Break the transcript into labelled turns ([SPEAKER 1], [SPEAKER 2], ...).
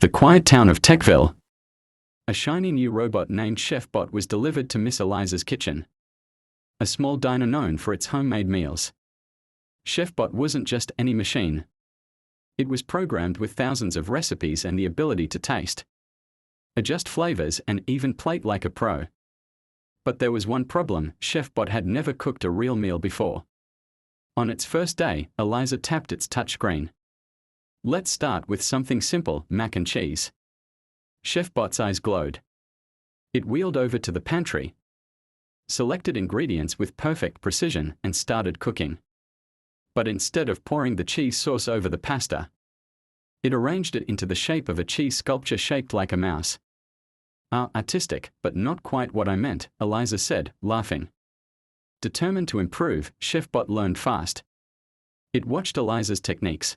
[SPEAKER 1] The quiet town of Techville. A shiny new robot named ChefBot was delivered to Miss Eliza's kitchen. A small diner known for its homemade meals. ChefBot wasn't just any machine. It was programmed with thousands of recipes and the ability to taste, adjust flavors, and even plate like a pro. But there was one problem: ChefBot had never cooked a real meal before. On its first day, Eliza tapped its touchscreen. Let's start with something simple: mac and cheese. ChefBot's eyes glowed. It wheeled over to the pantry, selected ingredients with perfect precision, and started cooking. But instead of pouring the cheese sauce over the pasta, it arranged it into the shape of a cheese sculpture shaped like a mouse. Artistic, but not quite what I meant, Eliza said, laughing. Determined to improve, ChefBot learned fast. It watched Eliza's techniques,